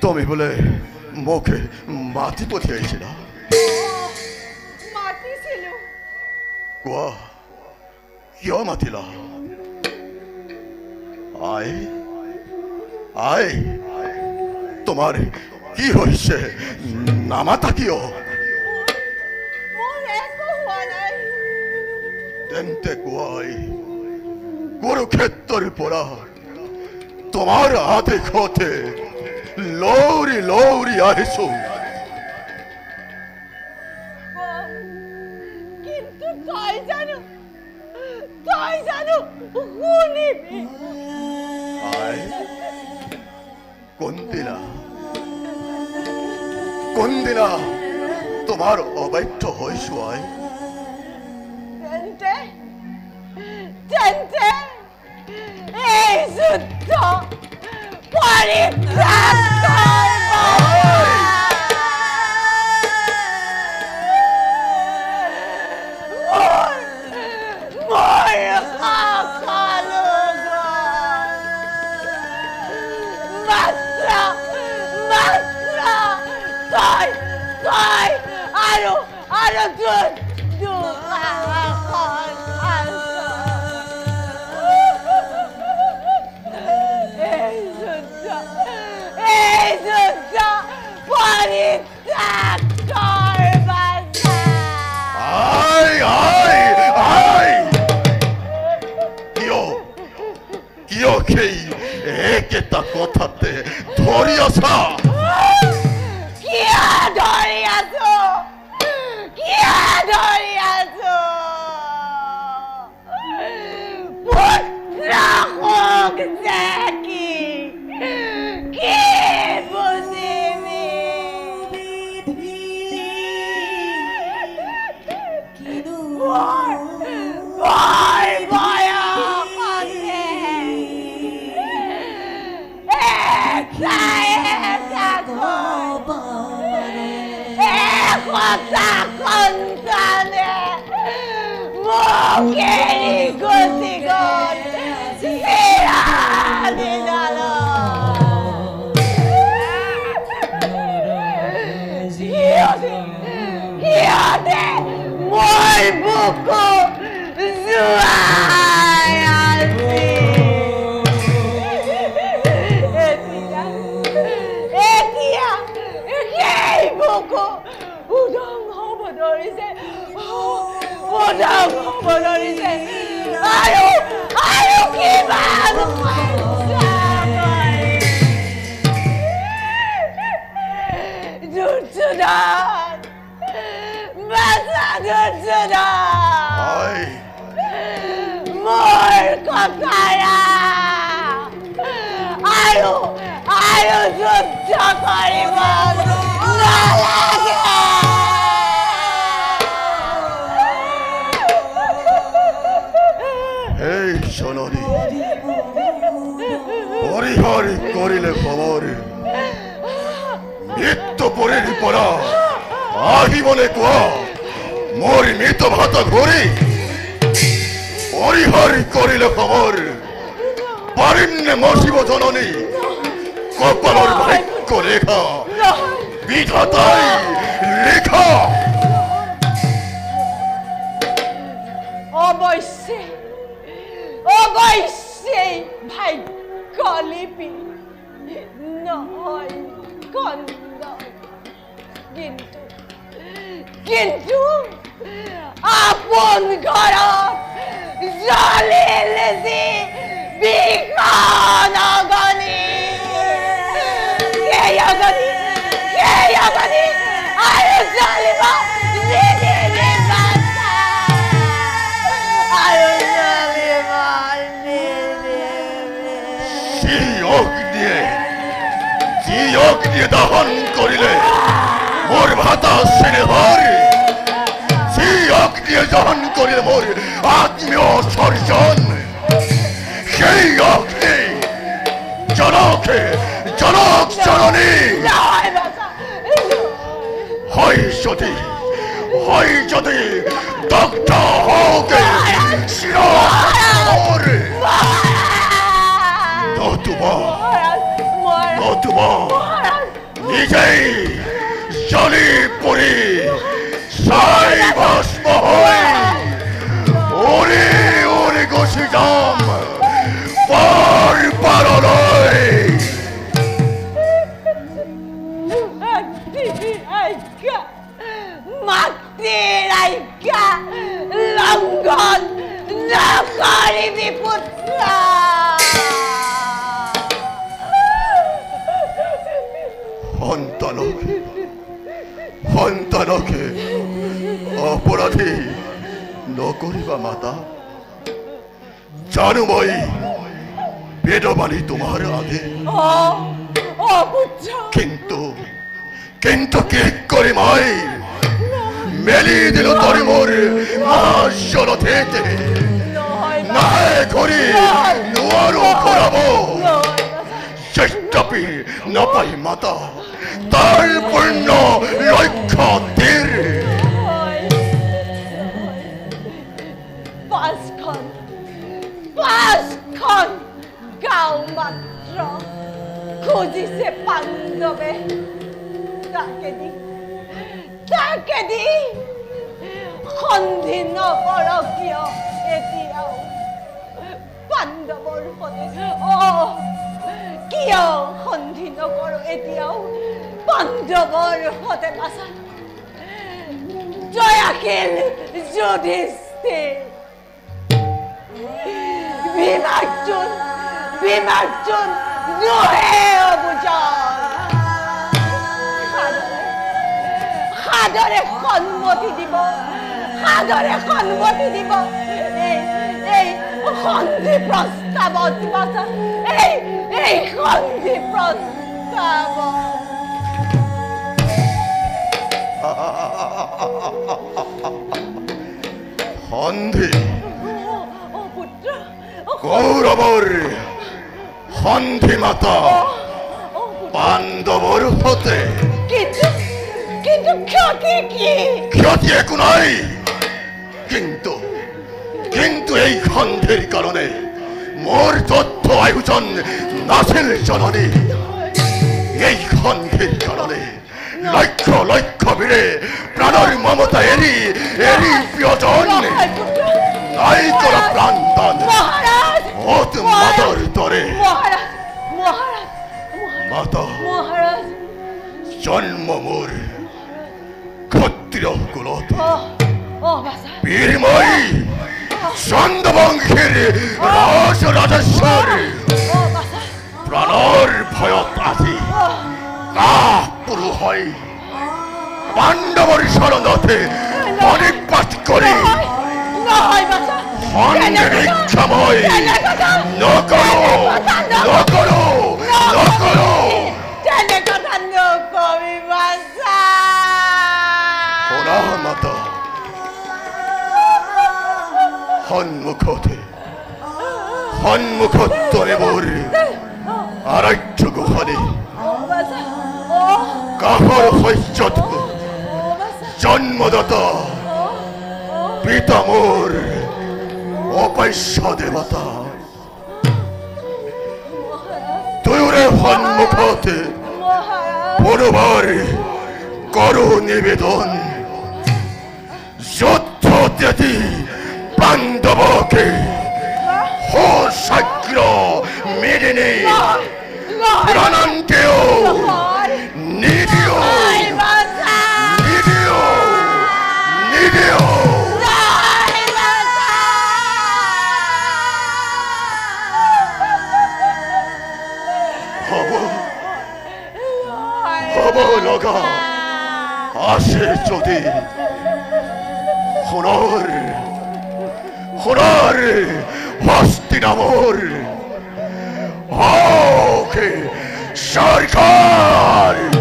তুমি বোলে মুখে মাটি পঠিয়াইছিলা মাতিছিলো কোৱা কিয় মাতিলা আই আই তোমাৰ কি হৈছে নামাতা কিয় মোৰ একো হোৱা নাই তেন্তে কোৱাই কুৰুক্ষেত্ৰৰ পৰা তোমাৰ আদেশতে লৌৰি লৌৰি আহিছো কিন্তু তই জানো শুনিবি আই কোনদিনা তোমাৰ অবাধ্য হৈছো আই তেন্তে এই যুদ্ধ পৰিত্যাগ একেটা কথাতে ধৰি আছা কিয় ধৰি আছো পুত্ৰ হোক যে কি বুজিবি Moi buku zuayasi Etia buku udang hobodorise ayo gimana Dursudan Masa Dursudan Mor kotaya Ayo যুদ্ধ করিব নালাগে এই জননী হরিহরি করিলে খবরে মৃত্যু পরের পরা আহিবলে কোয়া মোর মৃত ভাত ঘুরি হরিহরি করিলে খবর পারিন্নে মসিব জননী কপালর ভাগ্য লেখা বিধাতাই লেখা অবশ্যই ভাগ্য লিপি নহয় কন্দন কিন্তু আপন ঘৰত জ্বলিলে যে বিখন অগনি আৰু জ্বলিব অগ্নি দহন করিলে মোর ভাতা সেরে হরে সেই অগ্নি দহন করিলে মোর আত্মীয় সর্জন সেই অগ্নি জনক জননী হয় যদি দগ্ধ হোকে শিরে নতুবা ইজেই জলি পরি সাই ভস্ম হই ওরে ওরে গছি যাম পার পারলৈ মাটির আইকা লঙ্ঘন নকরিবি পুত্র সন্তানকে অপরাধী নকৰিবা মাতা জানো মই বেদবাণী তোমাৰ আগে কিন্তু কি কৰি মই মেলি দিলো তৰি মোৰ মহাজলতেতে নাই কৰি নোৱাৰো কৰাব চেষ্টাপি নাপাই মাতা তাৰ পূৰ্ণ লক্ষ্য তীৰ পাঁচখন গাঁও মাত্ৰ খুজিছে পাণ্ডৱে তাকে দি সন্ধি নকৰ কিয় এতিয়াও পাণ্ডৱৰ সতে কিয় সন্ধি নকৰ এতিয়াও পাণ্ডৱৰ সতে পাছা জয়াশীল যুধিষ্ঠিৰ ভীমাৰ্জুন দুহে অবুজন সাদৰে সন্মতি দিব এই সন্ধি প্ৰস্তাৱত পাছা এই সন্ধি প্ৰস্তাৱ সন্ধি কৌৰৱৰ সন্ধি মাতা পাণ্ডৱৰ সতে কিন্তু ক্ষতি একো নাই কিন্তু এই সন্ধিৰ কাৰণে মোৰ তথ্য আয়োজন নাছিল জননী এই সন্ধিৰ কাৰণে লক্ষ বীৰে প্ৰাণৰ মমতা এৰি প্ৰিয়জন নাই কৰা প্ৰাণদান অত মাতাৰ দৰে মাতা জন্ম মোৰ ক্ষত্ৰিয় কুলত বীৰময় চন্দ্ৰবংশীৰ ৰাজেশ্বৰ প্ৰাণৰ ভয়ত আজি পুৰুষ হয় পাণ্ডৱৰ শৰণতে অনিপাত কৰি সন্ধিক্ষা মই নকৰো শুনা মাতা সন্মুখত তৰে মোৰ আৰাধ্য গোসানী কাষৰ শস্যত জন্মদাতা পিতা মোৰ অপস্য দেৱতা দুয়োৰে সন্মুখতে পুনৰবাৰ কৰো নিবেদন যুদ্ধ ত্যাগী পাণ্ডৱকে সশাগ্ৰ মেদিনী প্ৰাণান্তেও নিদিও হব লগা আছে যদি সোণৰ হস্তিনামৰ সৰকাৰ